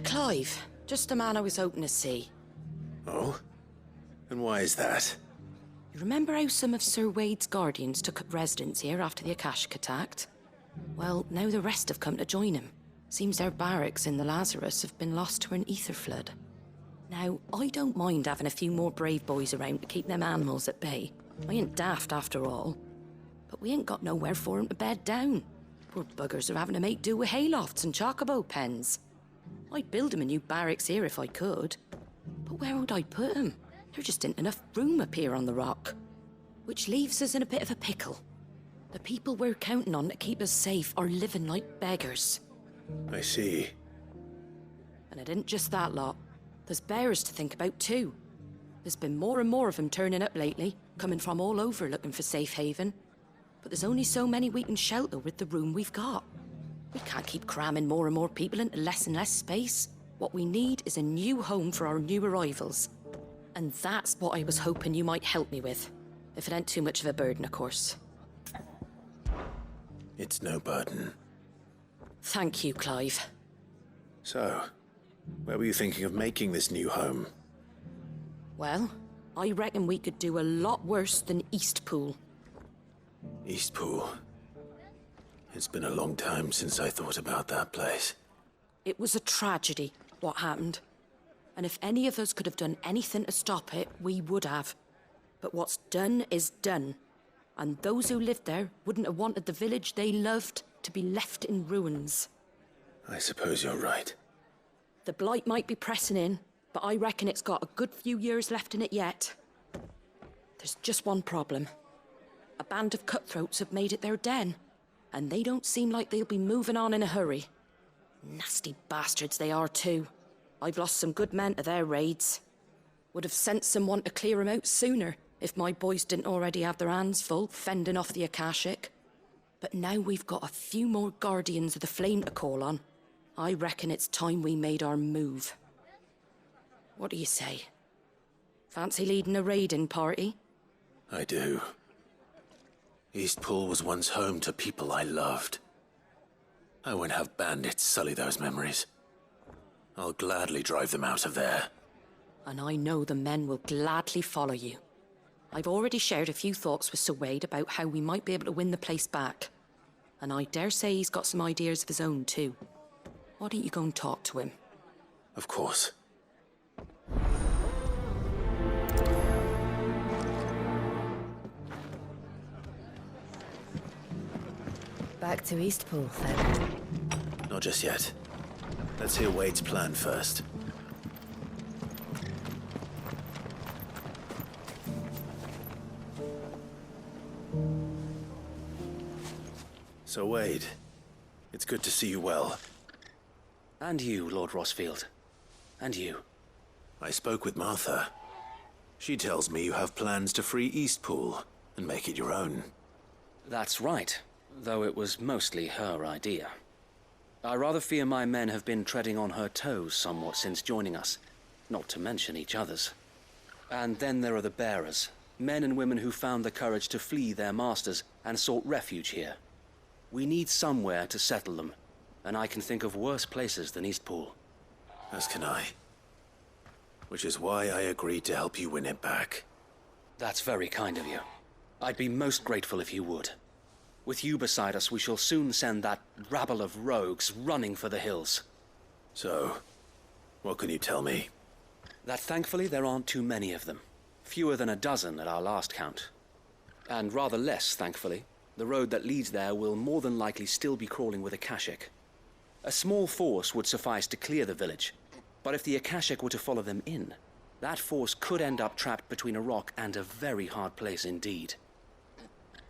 Clive. Just the man I was hoping to see. Oh? And why is that? You remember how some of Sir Wade's guardians took up residence here after the Akashic attacked? Well, now the rest have come to join him. Seems their barracks in the Lazarus have been lost to an ether flood. Now, I don't mind having a few more brave boys around to keep them animals at bay. I ain't daft after all. But we ain't got nowhere for 'em to bed down. Poor buggers are having to make do with haylofts and chocobo pens. I'd build 'em a new barracks here if I could. But where would I put 'em? There just ain't enough room up here on the rock. Which leaves us in a bit of a pickle. The people we're counting on to keep us safe are living like beggars. I see. And it isn't just that lot. There's bears to think about too. There's been more and more of them turning up lately, coming from all over looking for safe haven. But there's only so many we can shelter with the room we've got. We can't keep cramming more and more people into less and less space. What we need is a new home for our new arrivals. And that's what I was hoping you might help me with. If it ain't too much of a burden, of course. It's no burden. Thank you, Clive. So, where were you thinking of making this new home? Well, I reckon we could do a lot worse than Eastpool. Eastpool. It's been a long time since I thought about that place. It was a tragedy, what happened. And if any of us could have done anything to stop it, we would have. But what's done is done. And those who lived there wouldn't have wanted the village they loved to be left in ruins. I suppose you're right. The blight might be pressing in, but I reckon it's got a good few years left in it yet. There's just one problem. A band of cutthroats have made it their den, and they don't seem like they'll be moving on in a hurry. Nasty bastards they are too. I've lost some good men to their raids. Would have sent someone to clear 'em out sooner, if my boys didn't already have their hands full fending off the Akashic. But now we've got a few more guardians of the flame to call on. I reckon it's time we made our move. What do you say? Fancy leading a raiding party? I do. Eastpool was once home to people I loved. I won't have bandits sully those memories. I'll gladly drive them out of there. And I know the men will gladly follow you. I've already shared a few thoughts with Sir Wade about how we might be able to win the place back. And I dare say he's got some ideas of his own too. Why don't you go and talk to him? Of course. Back to Eastpool, then. Not just yet. Let's hear Wade's plan first. So, Wade, it's good to see you well. And you, Lord Rossfield. And you. I spoke with Martha. She tells me you have plans to free Eastpool and make it your own. That's right, though it was mostly her idea. I rather fear my men have been treading on her toes somewhat since joining us, not to mention each other's. And then there are the bearers, men and women who found the courage to flee their masters and sought refuge here. We need somewhere to settle them, and I can think of worse places than Eastpool. As can I. Which is why I agreed to help you win it back. That's very kind of you. I'd be most grateful if you would. With you beside us, we shall soon send that rabble of rogues running for the hills. So, what can you tell me? That thankfully there aren't too many of them. Fewer than a dozen at our last count. And rather less, thankfully. The road that leads there will more than likely still be crawling with Akashic. A small force would suffice to clear the village, but if the Akashic were to follow them in, that force could end up trapped between a rock and a very hard place indeed.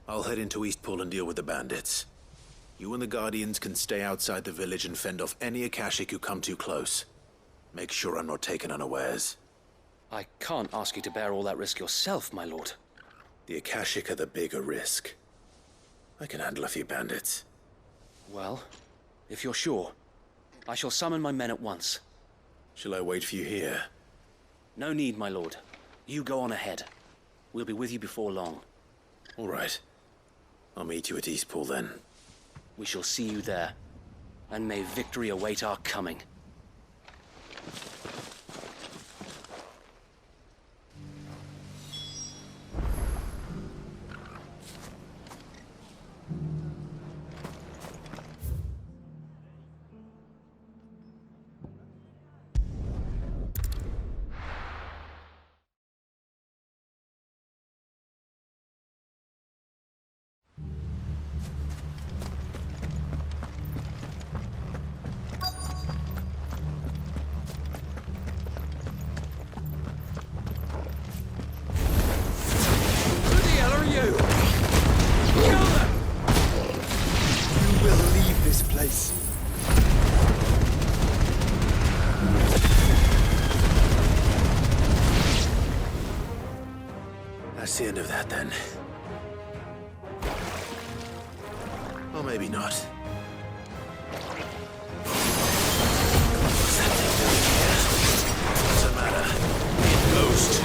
I'll head into Eastpool and deal with the bandits. You and the Guardians can stay outside the village and fend off any Akashic who come too close. Make sure I'm not taken unawares. I can't ask you to bear all that risk yourself, my lord. The Akashic are the bigger risk. I can handle a few bandits. Well, if you're sure, I shall summon my men at once. Shall I wait for you here? No need, my lord. You go on ahead. We'll be with you before long. All right. I'll meet you at Eastpool then. We shall see you there. And may victory await our coming. place. That's the end of that, then. Or maybe not. What's that thing doing here? Doesn't matter. It goes to...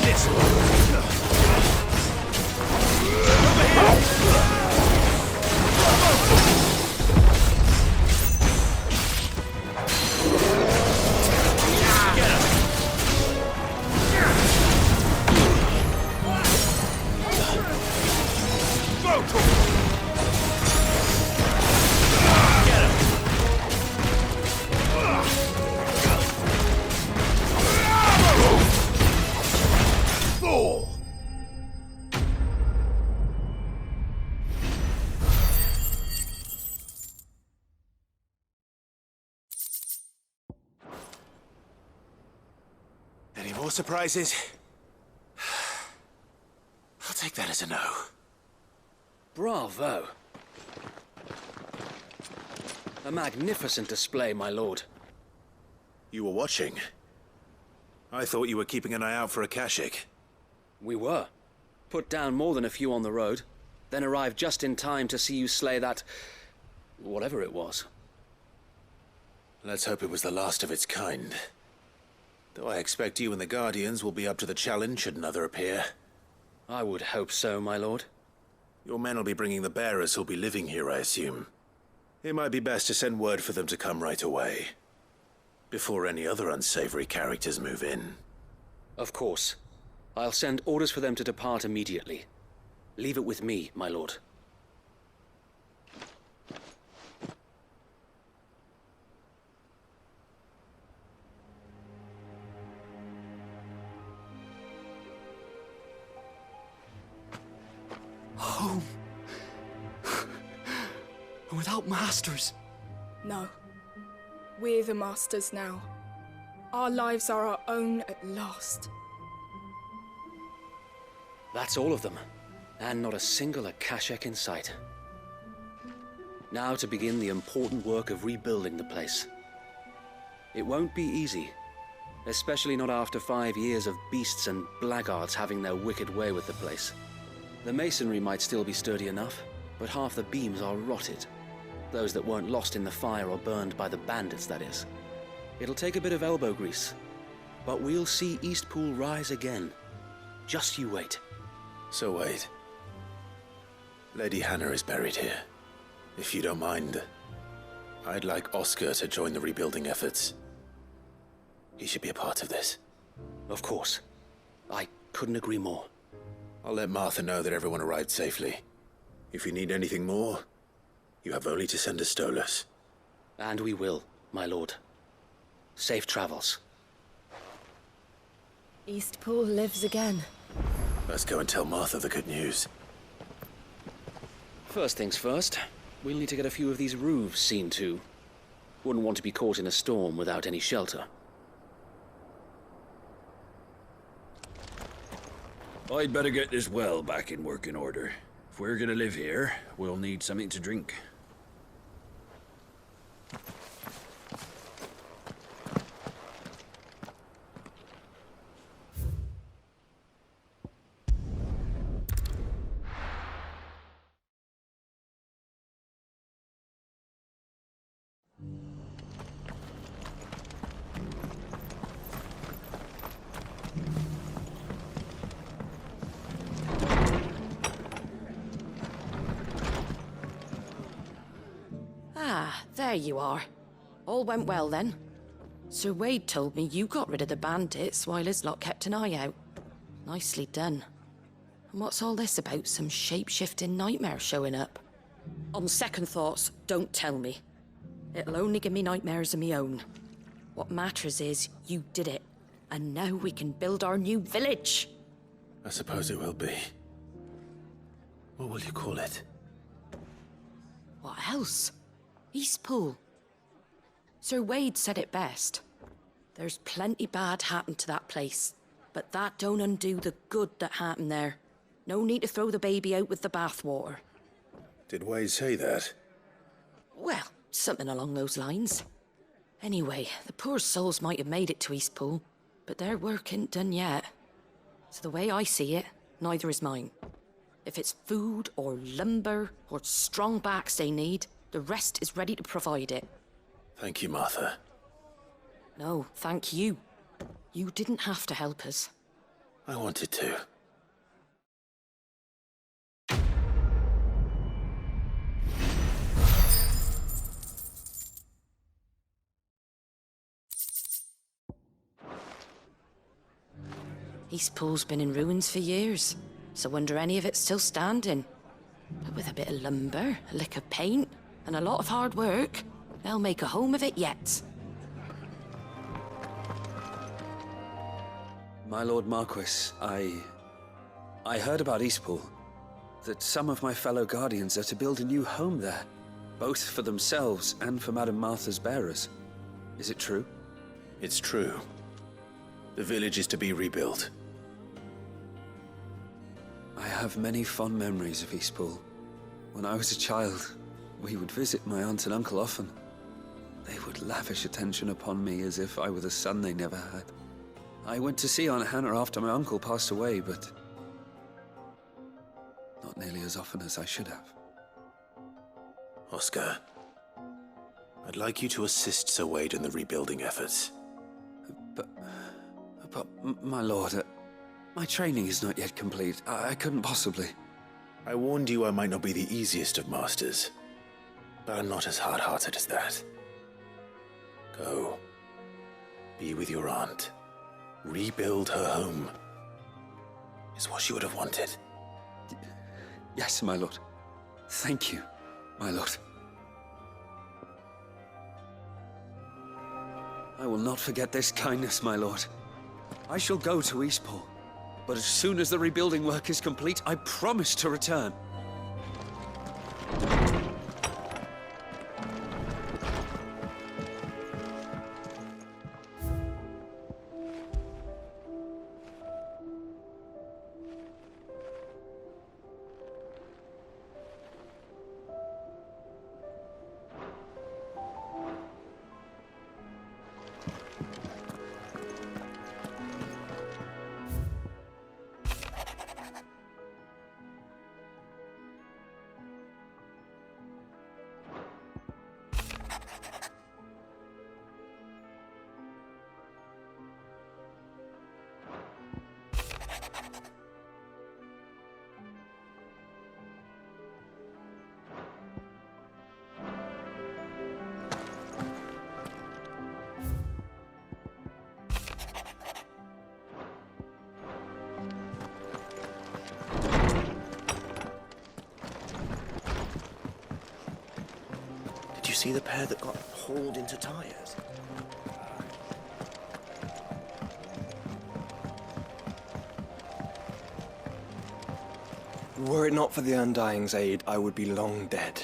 This way. Any more surprises? I'll take that as a no. Bravo. A magnificent display, my lord. You were watching? I thought you were keeping an eye out for a Kashik. We were. Put down more than a few on the road, then arrived just in time to see you slay that... whatever it was. Let's hope it was the last of its kind. Though I expect you and the Guardians will be up to the challenge should another appear. I would hope so, my lord. Your men will be bringing the bearers who'll be living here, I assume. It might be best to send word for them to come right away, before any other unsavory characters move in. Of course. I'll send orders for them to depart immediately. Leave it with me, my lord. Home. Without masters. No. We're the masters now. Our lives are our own at last. That's all of them, and not a single Akashek in sight. Now to begin the important work of rebuilding the place. It won't be easy, especially not after 5 years of beasts and blackguards having their wicked way with the place. The masonry might still be sturdy enough, but half the beams are rotted. Those that weren't lost in the fire or burned by the bandits, that is. It'll take a bit of elbow grease, but we'll see Eastpool rise again. Just you wait. So wait. Lady Hannah is buried here. If you don't mind, I'd like Oscar to join the rebuilding efforts. He should be a part of this. Of course. I couldn't agree more. I'll let Martha know that everyone arrived safely. If you need anything more, you have only to send a Stolas. And we will, my lord. Safe travels. Eastpool lives again. Let's go and tell Martha the good news. First things first, we'll need to get a few of these roofs seen to. Wouldn't want to be caught in a storm without any shelter. I'd better get this well back in working order. If we're gonna live here, we'll need something to drink. Ah, there you are. All went well then. Sir Wade told me you got rid of the bandits while his lot kept an eye out. Nicely done. And what's all this about some shape-shifting nightmare showing up? On second thoughts, don't tell me. It'll only give me nightmares of me own. What matters is you did it, and now we can build our new village. I suppose it will be. What will you call it? What else? Eastpool. Sir Wade said it best. There's plenty bad happened to that place, but that don't undo the good that happened there. No need to throw the baby out with the bathwater. Did Wade say that? Well, something along those lines. Anyway, the poor souls might have made it to Eastpool, but their work ain't done yet. So the way I see it, neither is mine. If it's food or lumber or strong backs they need, the rest is ready to provide it. Thank you, Martha. No, thank you. You didn't have to help us. I wanted to. Eastpool's been in ruins for years, so wonder any of it's still standing. But with a bit of lumber, a lick of paint, and a lot of hard work, they'll make a home of it yet. My Lord Marquis, I heard about Eastpool. That some of my fellow Guardians are to build a new home there, both for themselves and for Madame Martha's bearers. Is it true? It's true. The village is to be rebuilt. I have many fond memories of Eastpool. When I was a child, we would visit my aunt and uncle often. They would lavish attention upon me as if I were the son they never had. I went to see Aunt Hannah after my uncle passed away, but not nearly as often as I should have. Oscar, I'd like you to assist Sir Wade in the rebuilding efforts. But my lord, my training is not yet complete. I couldn't possibly. I warned you I might not be the easiest of masters, but I'm not as hard-hearted as that. Go. Be with your aunt. Rebuild her home. Is what she would have wanted. Yes, my lord. Thank you, my lord. I will not forget this kindness, my lord. I shall go to Eastpool, but as soon as the rebuilding work is complete, I promise to return. Did you see the pair that got hauled into tires? Were it not for the Undying's aid, I would be long dead.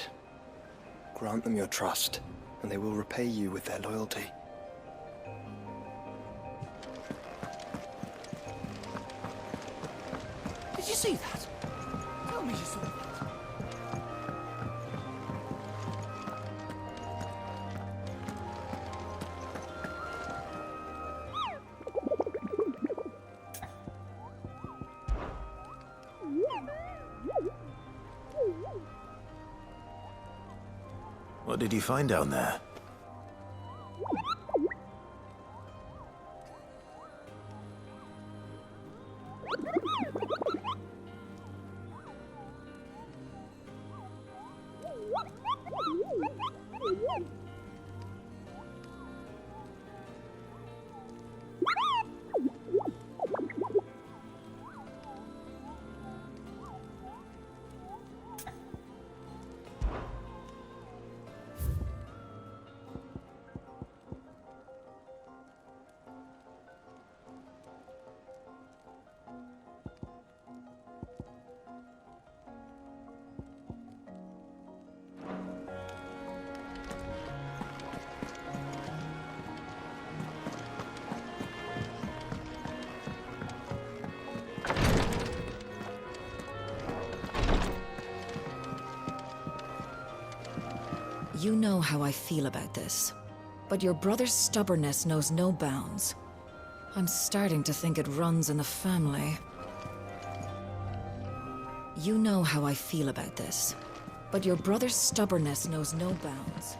Grant them your trust, and they will repay you with their loyalty. Did you see that? Tell me you saw that. What did you find down there? You know how I feel about this, but your brother's stubbornness knows no bounds. I'm starting to think it runs in the family. You know how I feel about this, but your brother's stubbornness knows no bounds.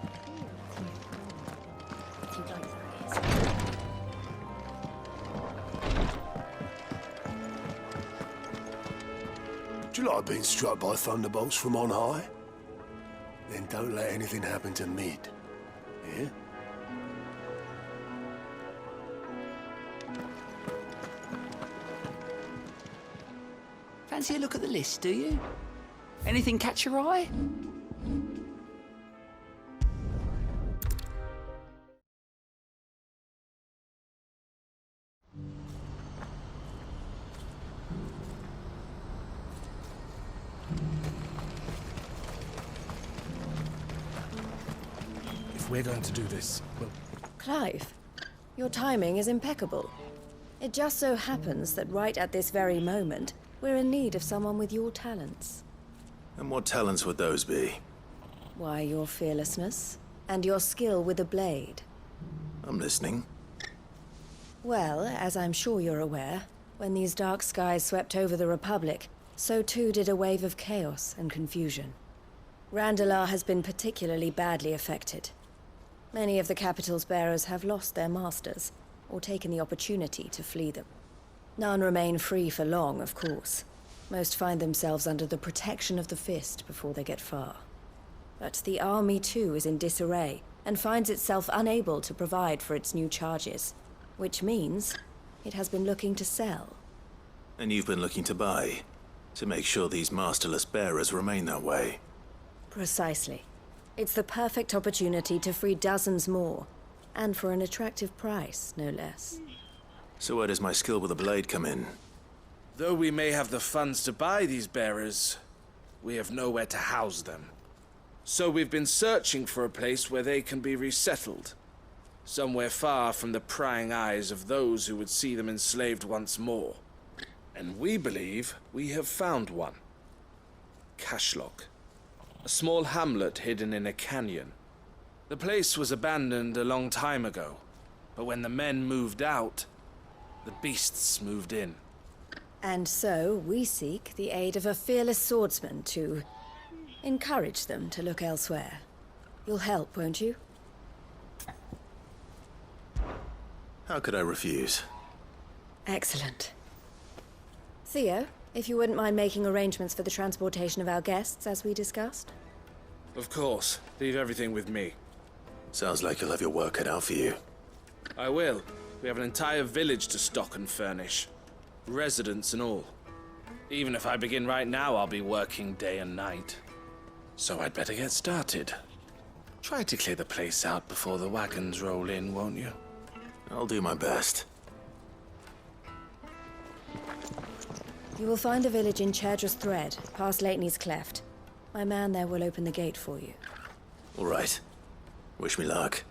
Do you like being struck by thunderbolts from on high? Then don't let anything happen to Mid. Yeah? Fancy a look at the list, do you? Anything catch your eye? If we're going to do this, well... Clive, your timing is impeccable. It just so happens that right at this very moment, we're in need of someone with your talents. And what talents would those be? Why, your fearlessness, and your skill with a blade. I'm listening. Well, as I'm sure you're aware, when these dark skies swept over the Republic, so too did a wave of chaos and confusion. Randalar has been particularly badly affected. Many of the capital's bearers have lost their masters, or taken the opportunity to flee them. None remain free for long, of course. Most find themselves under the protection of the Fist before they get far. But the army too is in disarray, and finds itself unable to provide for its new charges. Which means it has been looking to sell. And you've been looking to buy, to make sure these masterless bearers remain that way. Precisely. It's the perfect opportunity to free dozens more, and for an attractive price, no less. So where does my skill with a blade come in? Though we may have the funds to buy these bearers, we have nowhere to house them. So we've been searching for a place where they can be resettled. Somewhere far from the prying eyes of those who would see them enslaved once more. And we believe we have found one. Cashlock. A small hamlet hidden in a canyon. The place was abandoned a long time ago, but when the men moved out, the beasts moved in. And so we seek the aid of a fearless swordsman to encourage them to look elsewhere. You'll help, won't you? How could I refuse? Excellent. Theo, if you wouldn't mind making arrangements for the transportation of our guests, as we discussed. Of course. Leave everything with me. Sounds like you'll have your work cut out for you. I will. We have an entire village to stock and furnish. Residents and all. Even if I begin right now, I'll be working day and night. So I'd better get started. Try to clear the place out before the wagons roll in, won't you? I'll do my best. You will find a village in Chairdras Thread, past Lateney's Cleft. My man there will open the gate for you. All right. Wish me luck.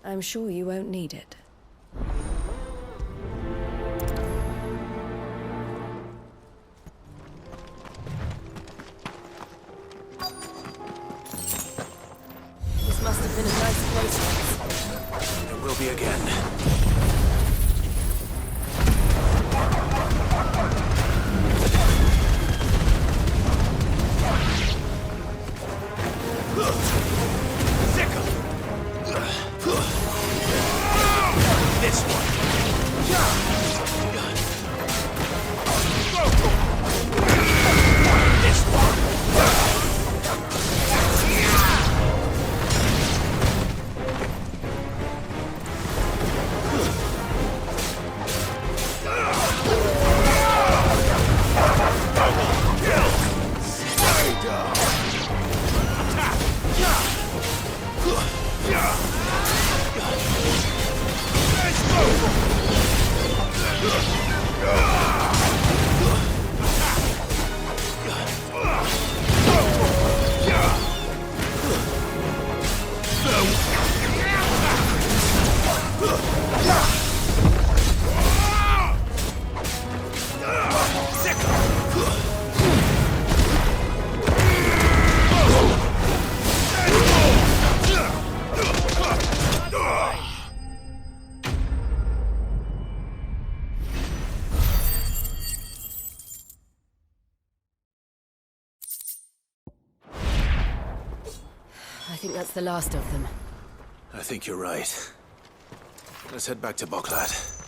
I'm sure you won't need it. This must have been a nice place. It will be again. think that's the last of them. I think you're right. Let's head back to Boklat.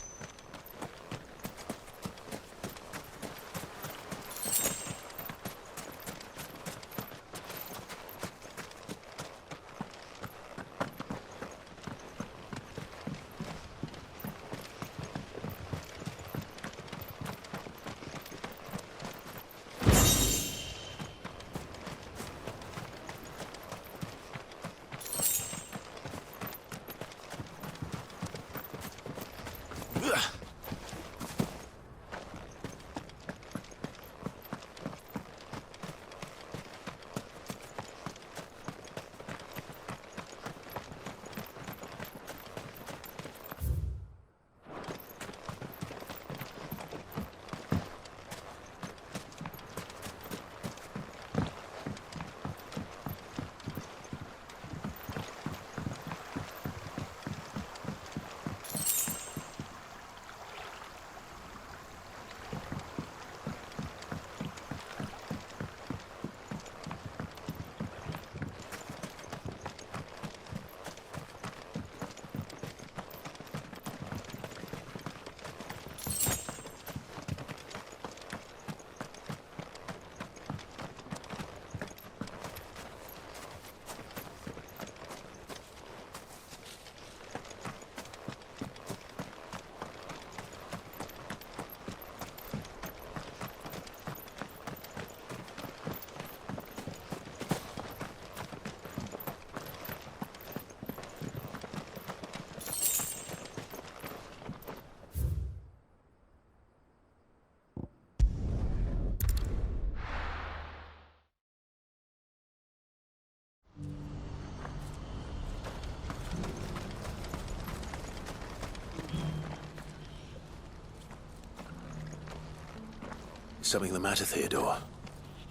Something the matter, Theodore?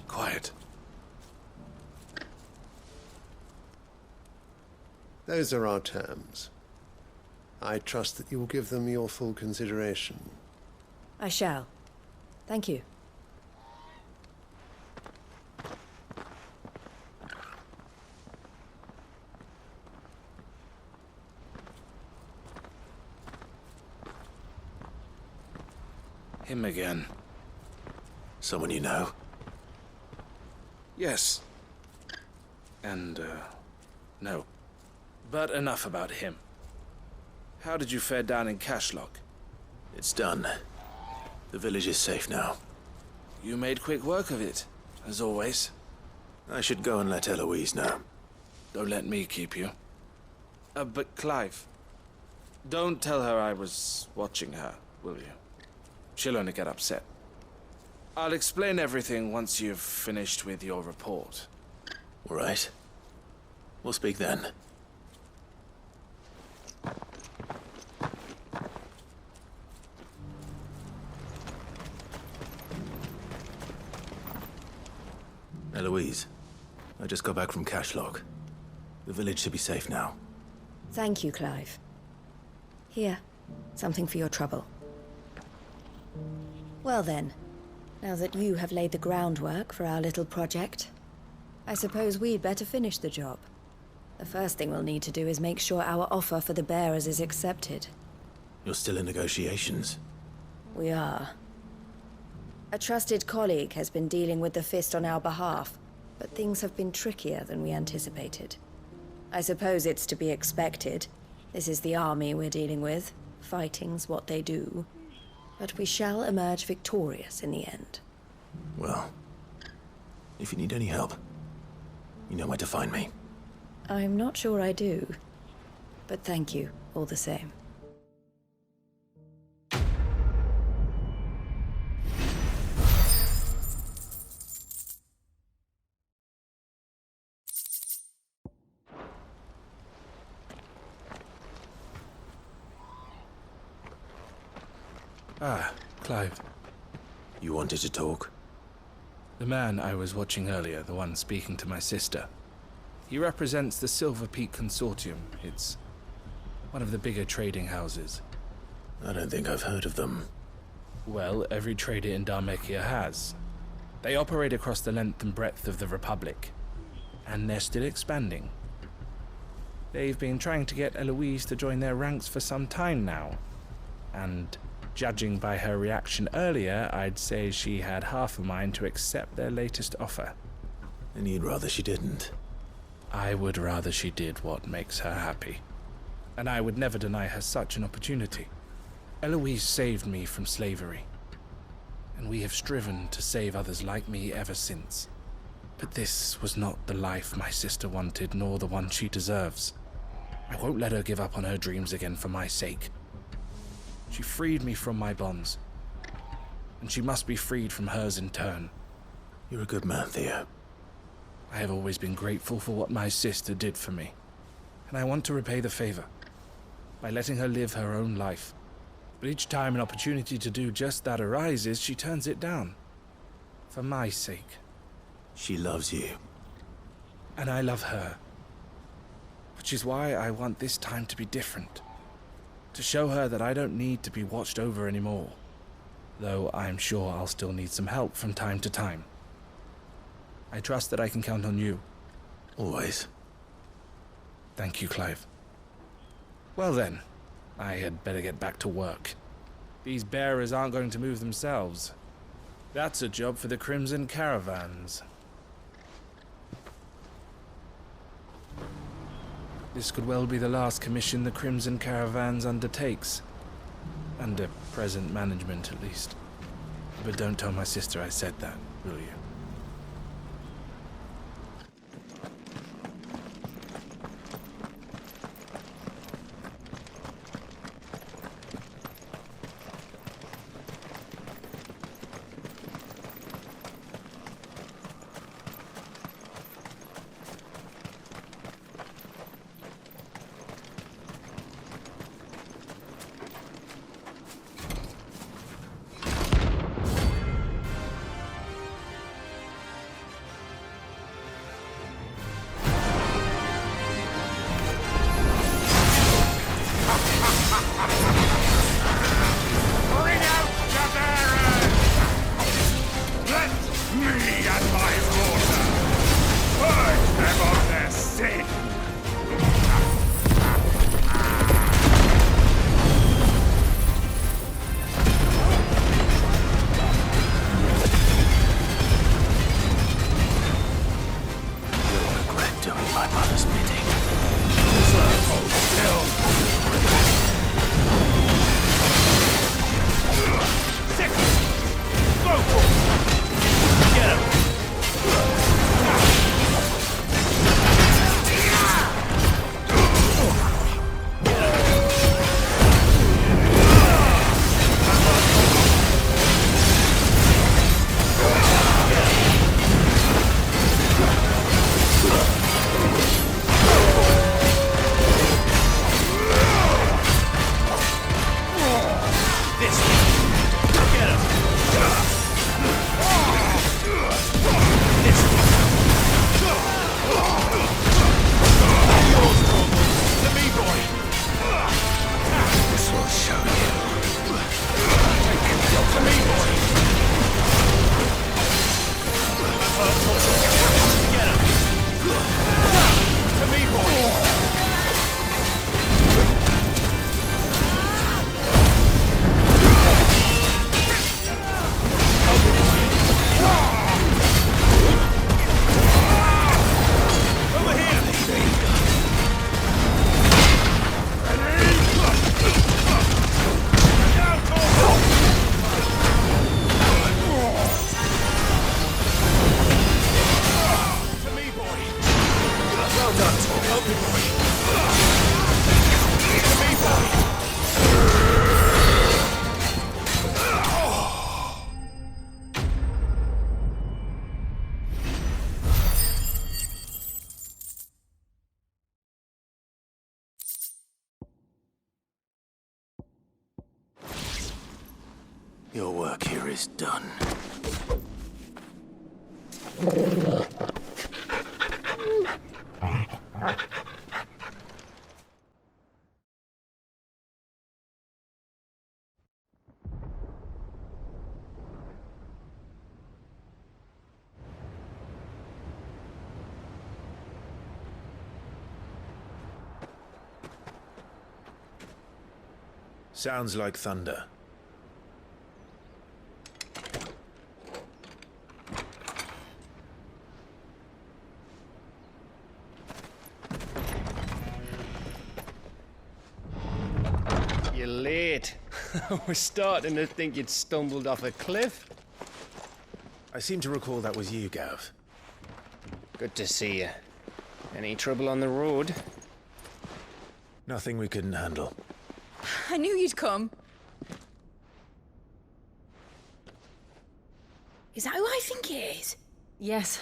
Quiet. Those are our terms. I trust that you will give them your full consideration. I shall. Thank you. Him again. Someone you know? Yes. And, no. But enough about him. How did you fare down in Cashlock? It's done. The village is safe now. You made quick work of it, as always. I should go and let Eloise know. Don't let me keep you. But Clive, don't tell her I was watching her, will you? She'll only get upset. I'll explain everything once you've finished with your report. All right. We'll speak then. Eloise, I just got back from Cashlock. The village should be safe now. Thank you, Clive. Here, something for your trouble. Well then, now that you have laid the groundwork for our little project, I suppose we'd better finish the job. The first thing we'll need to do is make sure our offer for the bearers is accepted. You're still in negotiations? We are. A trusted colleague has been dealing with the Fist on our behalf, but things have been trickier than we anticipated. I suppose it's to be expected. This is the army we're dealing with. Fighting's what they do. But we shall emerge victorious in the end. Well, if you need any help, you know where to find me. I'm not sure I do, but thank you all the same. Ah, Clive. You wanted to talk? The man I was watching earlier, the one speaking to my sister. He represents the Silver Peak Consortium. It's one of the bigger trading houses. I don't think I've heard of them. Well, every trader in Dharmekia has. They operate across the length and breadth of the Republic. And they're still expanding. They've been trying to get Eloise to join their ranks for some time now, and judging by her reaction earlier, I'd say she had half a mind to accept their latest offer. And you'd rather she didn't? I would rather she did what makes her happy, and I would never deny her such an opportunity. Eloise saved me from slavery, and we have striven to save others like me ever since. But this was not the life my sister wanted, nor the one she deserves. I won't let her give up on her dreams again for my sake. She freed me from my bonds, and she must be freed from hers in turn. You're a good man, Theo. I have always been grateful for what my sister did for me, and I want to repay the favor by letting her live her own life. But each time an opportunity to do just that arises, she turns it down. For my sake. She loves you. And I love her. Which is why I want this time to be different. To show her that I don't need to be watched over anymore. Though I'm sure I'll still need some help from time to time. I trust that I can count on you. Always. Thank you, Clive. Well then, I had better get back to work. These bearers aren't going to move themselves. That's a job for the Crimson Caravans. This could well be the last commission the Crimson Caravans undertakes. Under present management, at least. But don't tell my sister I said that, will you? Your work here is done. Sounds like thunder. You're late. I was starting to think you'd stumbled off a cliff. I seem to recall that was you, Gav. Good to see you. Any trouble on the road? Nothing we couldn't handle. I knew you'd come. Is that who I think it is? Yes.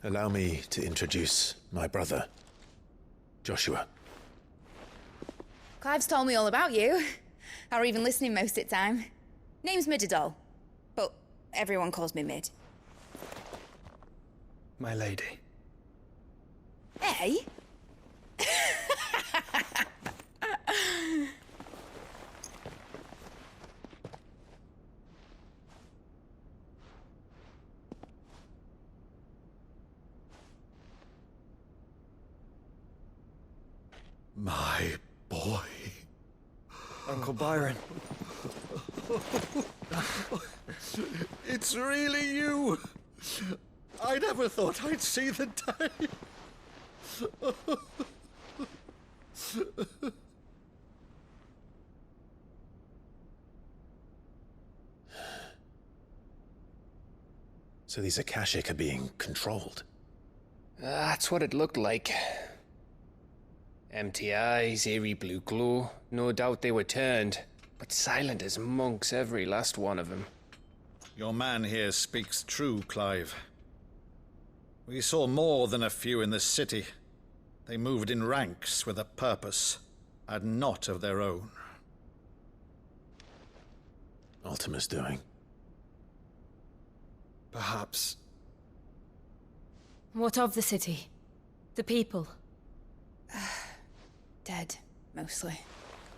Allow me to introduce my brother, Joshua. Clive's told me all about you. Or even listening most of the time. Name's Midadol, but everyone calls me Mid. My lady. Hey? My boy. Uncle Byron. It's really you. I never thought I'd see the day. So these Akashic are being controlled. That's what it looked like. Empty eyes, eerie blue glow. No doubt they were turned, but silent as monks, every last one of them. Your man here speaks true, Clive. We saw more than a few in this city. They moved in ranks with a purpose, and not of their own. Ultima's doing. Perhaps. What of the city? The people? Dead, mostly.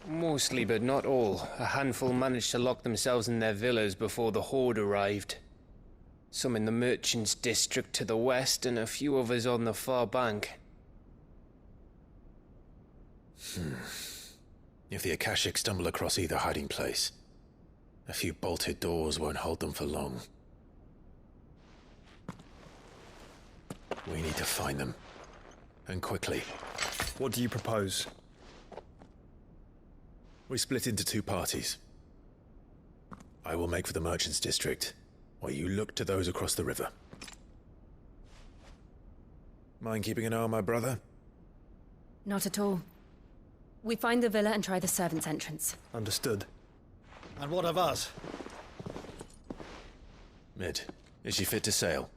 Mostly, but not all. A handful managed to lock themselves in their villas before the Horde arrived. Some in the Merchants' District to the west, and a few others on the far bank. If the Akashic stumble across either hiding place, a few bolted doors won't hold them for long. We need to find them. And quickly. What do you propose? We split into two parties. I will make for the Merchants' District, while you look to those across the river. Mind keeping an eye on my brother? Not at all. We find the villa and try the servants' entrance. Understood. And what of us? Mid, is she fit to sail?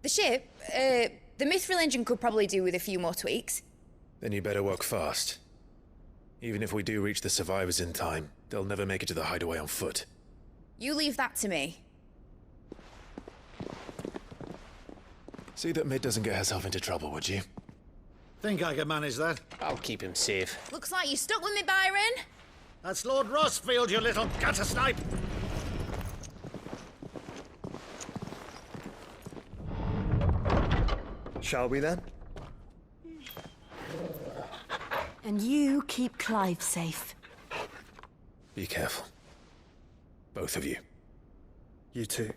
The ship, the Mithril engine could probably do with a few more tweaks. Then you better work fast. Even if we do reach the survivors in time, they'll never make it to the hideaway on foot. You leave that to me. See that Mid doesn't get herself into trouble, would you? Think I can manage that? I'll keep him safe. Looks like you stuck with me, Byron. That's Lord Rossfield, you little gutter snipe! Shall we then? And you keep Clive safe. Be careful. Both of you. You too.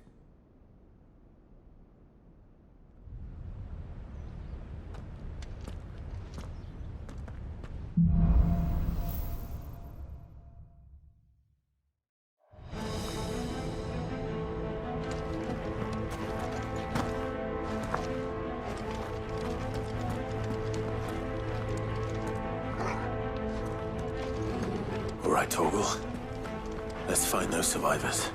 All right, Torgal. Let's find those survivors.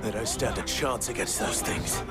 They don't stand a chance against those things.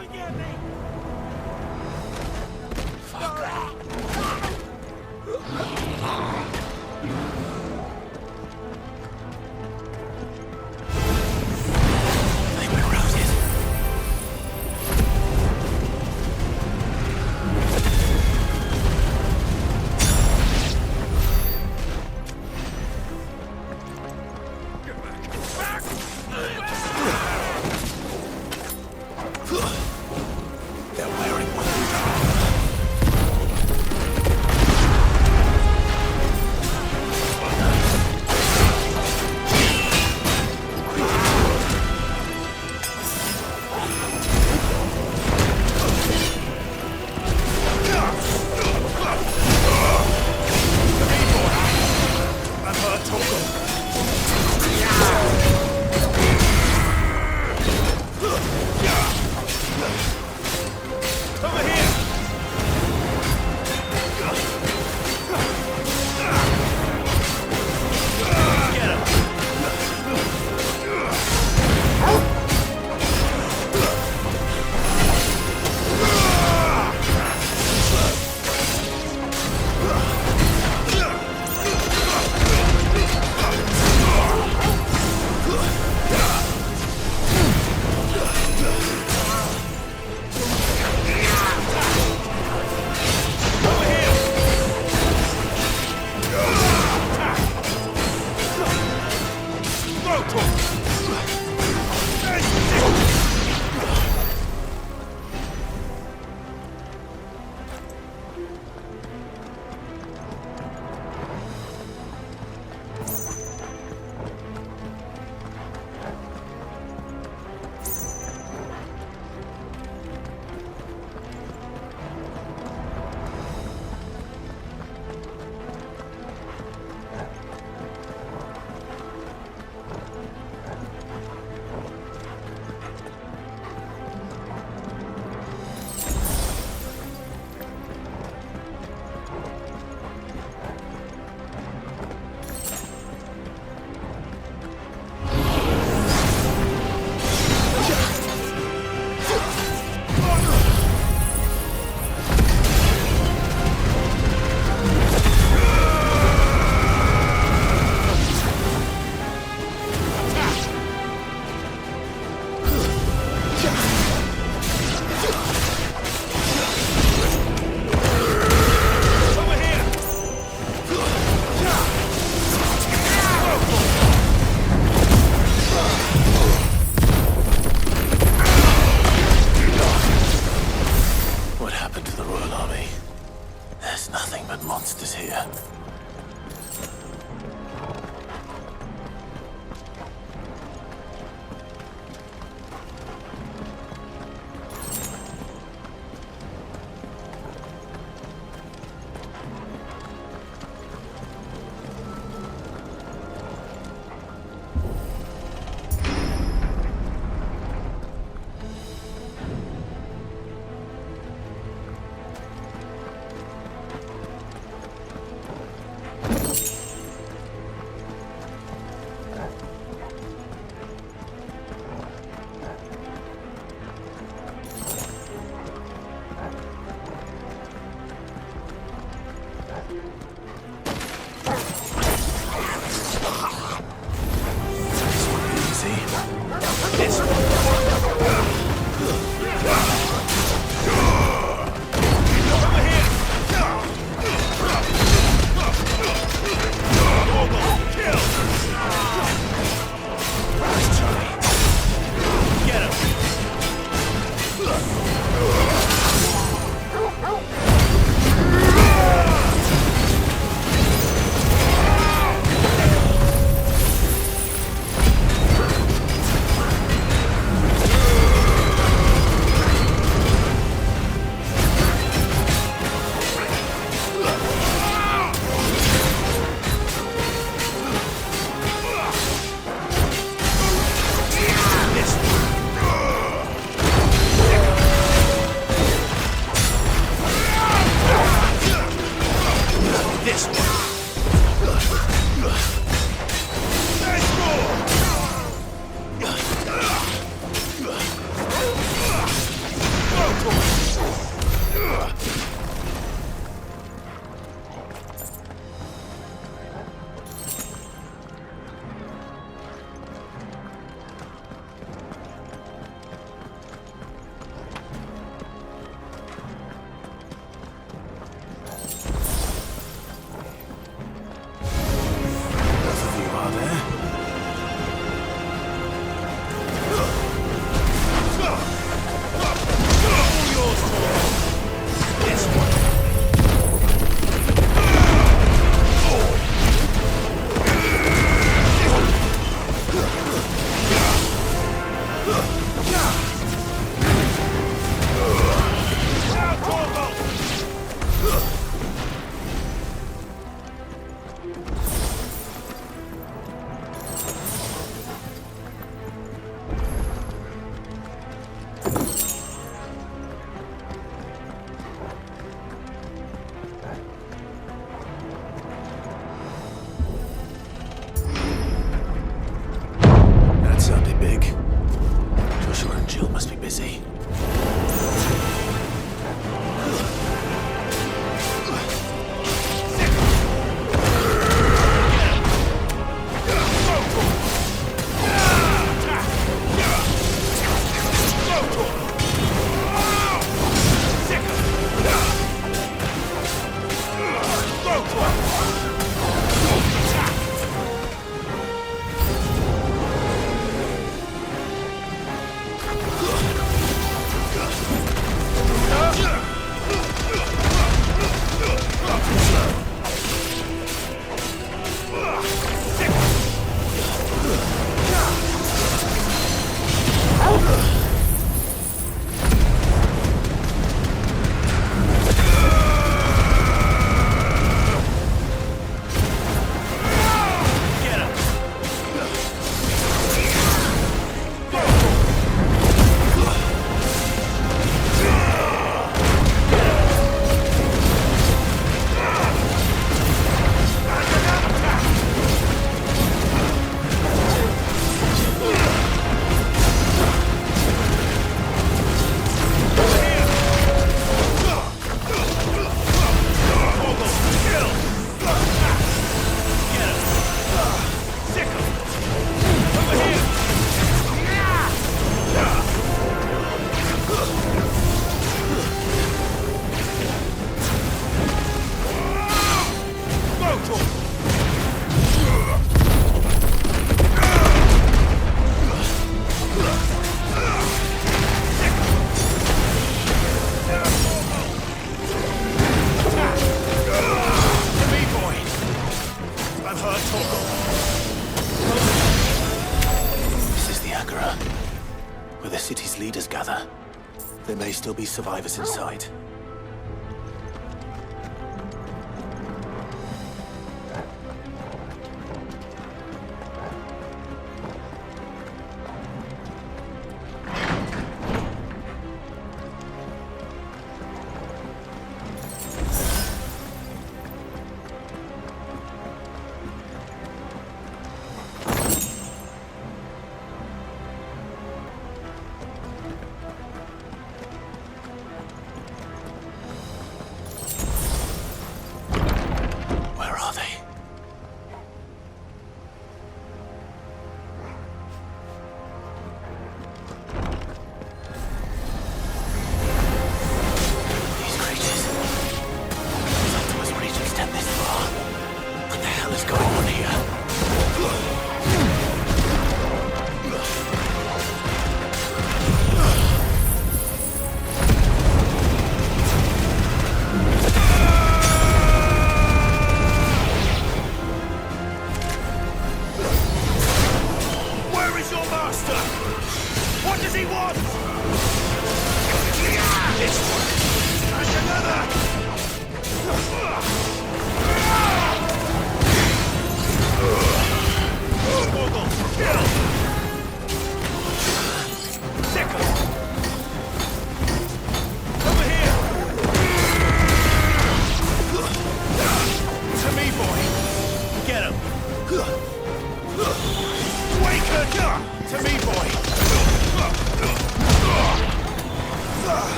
city's leaders gather, there may still be survivors inside.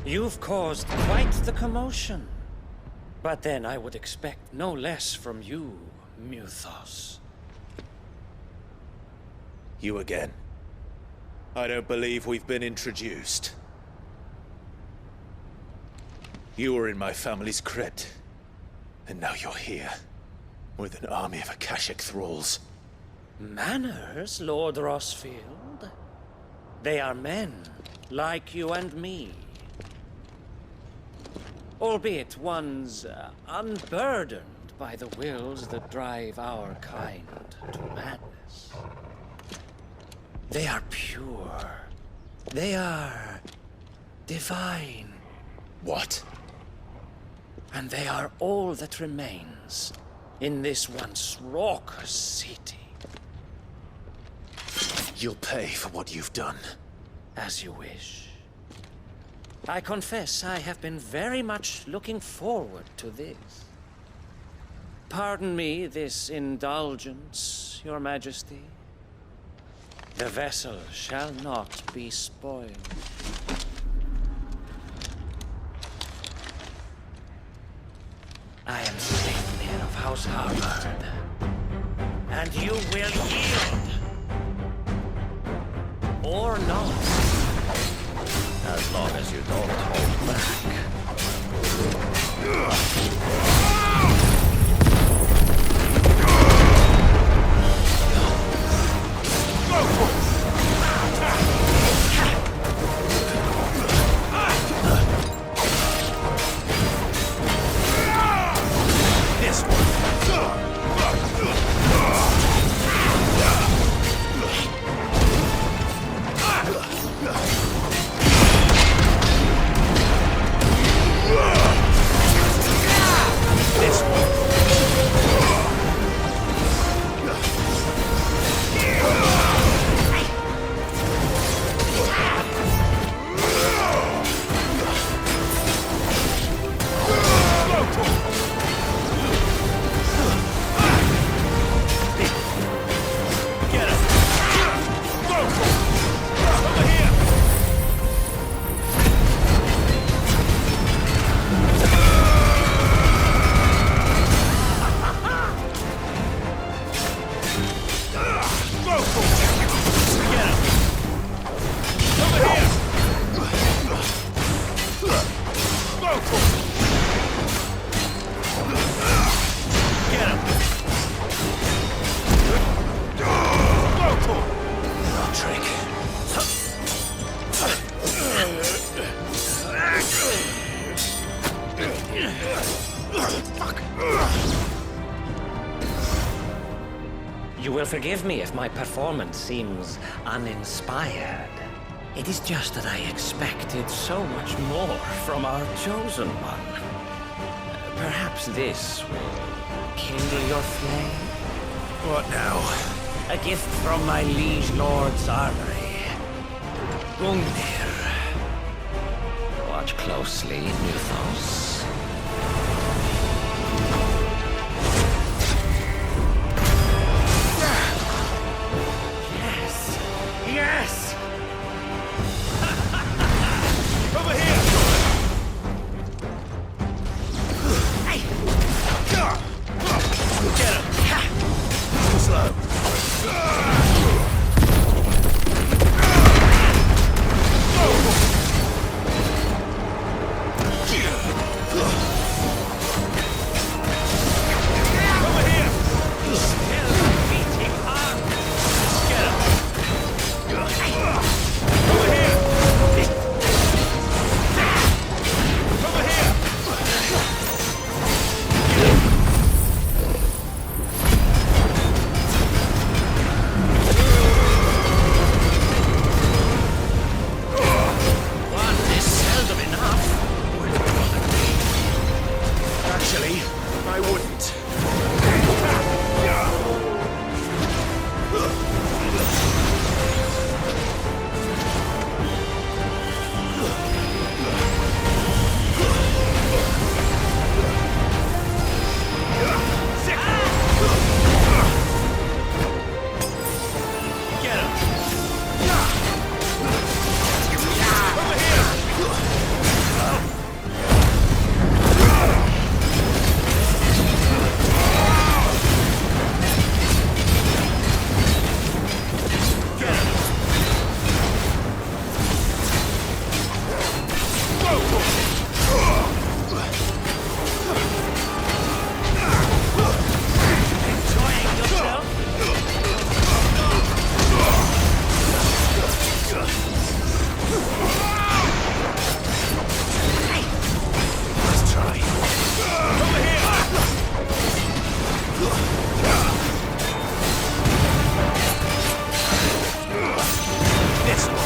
You've caused quite the commotion. But then I would expect no less from you, Muthos. You again. I don't believe we've been introduced. You were in my family's crypt, and now you're here, with an army of Akashic thralls. Manners, Lord Rossfield? They are men, like you and me. Albeit ones unburdened by the wills that drive our kind to madness. They are pure. They are divine. What? And they are all that remains in this once raucous city. You'll pay for what you've done. As you wish. I confess I have been very much looking forward to this. Pardon me this indulgence, Your Majesty. The vessel shall not be spoiled. I am Sleipnir of House Harvard, and you will yield. Or not. As long as you don't hold back. This one. You will forgive me if my performance seems uninspired. It is just that I expected so much more from our chosen one. Perhaps this will kindle your flame? What now? A gift from my liege lord's armory. Gungnir. Watch closely, Mythos. Yes! Over here! Hey! Get him! Slow. Over here! Still beating on! Get him! Over here! Over here! One is seldom enough. Actually, I wouldn't. Get him! Over here! Enjoying yourself? Let's try. Over here! This way.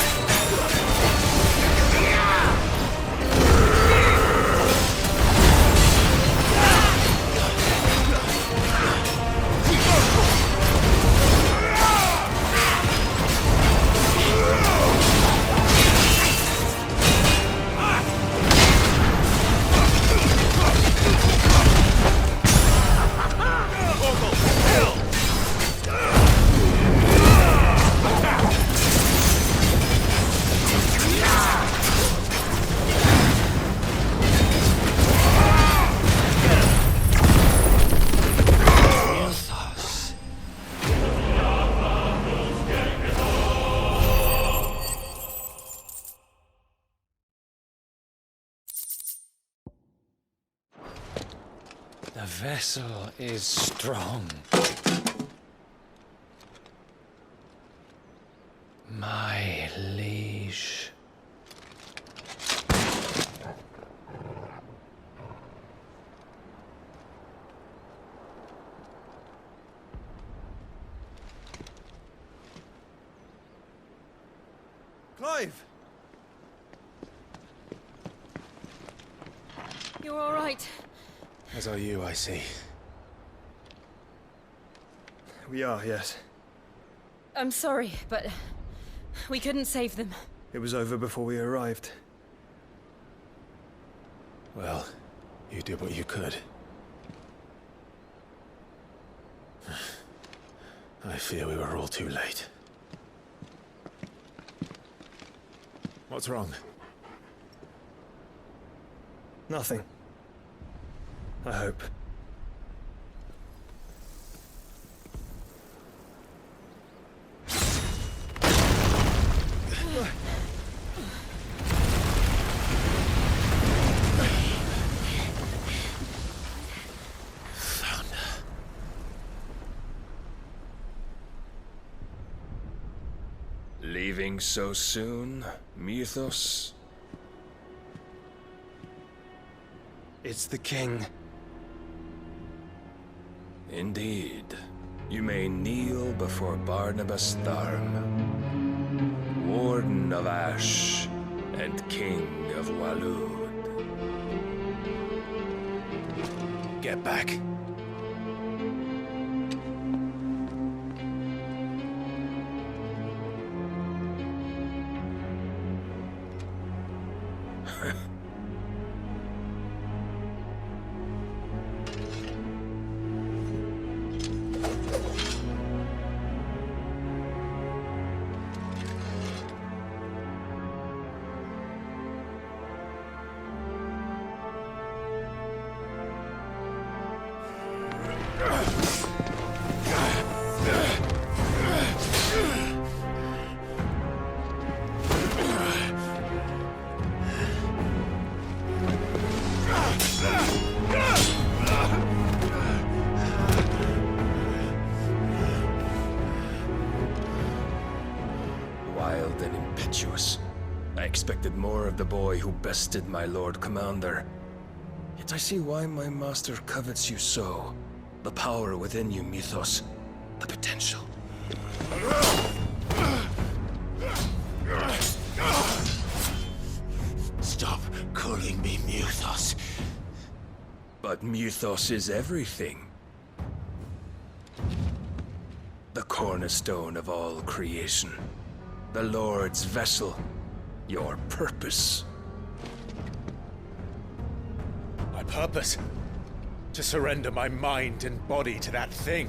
The vessel is strong. My liege. Clive! You're all right. As are you, I see. We are, yes. I'm sorry, but we couldn't save them. It was over before we arrived. Well, you did what you could. I fear we were all too late. What's wrong? Nothing. I hope. Leaving so soon, Mythos? It's the king. Indeed. You may kneel before Barnabas Tharm, Warden of Ash and King of Waloed. Get back. Wild and impetuous. I expected more of the boy who bested my Lord Commander. Yet I see why my master covets you so. The power within you, Mythos. The potential. Stop calling me Mythos. But Mythos is everything. The cornerstone of all creation. The Lord's vessel. Your purpose. My purpose? To surrender my mind and body to that thing.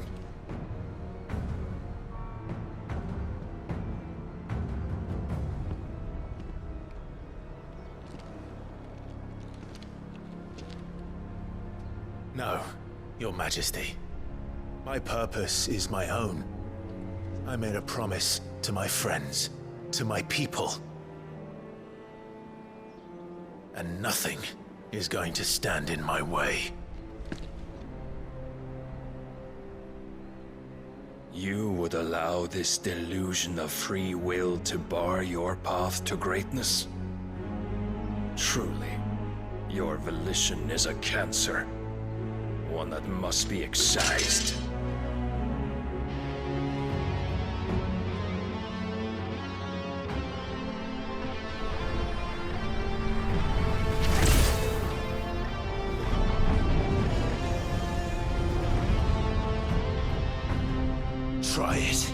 No, Your Majesty. My purpose is my own. I made a promise to my friends, to my people. And nothing is going to stand in my way. You would allow this delusion of free will to bar your path to greatness? Truly, your volition is a cancer. One that must be excised. Try it.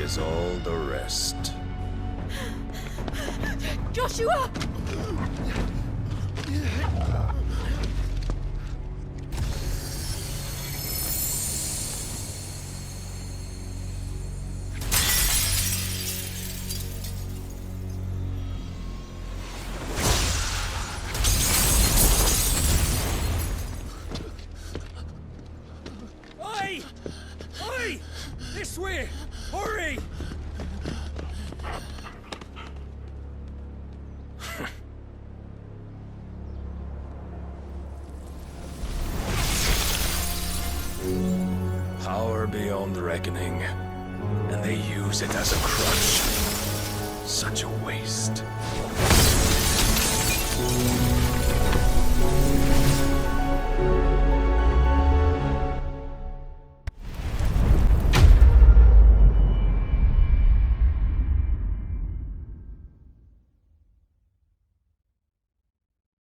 As all the rest. Joshua! Oi! Oi! This way! Hurry! Power beyond reckoning, and they use it as a crutch. Such a waste.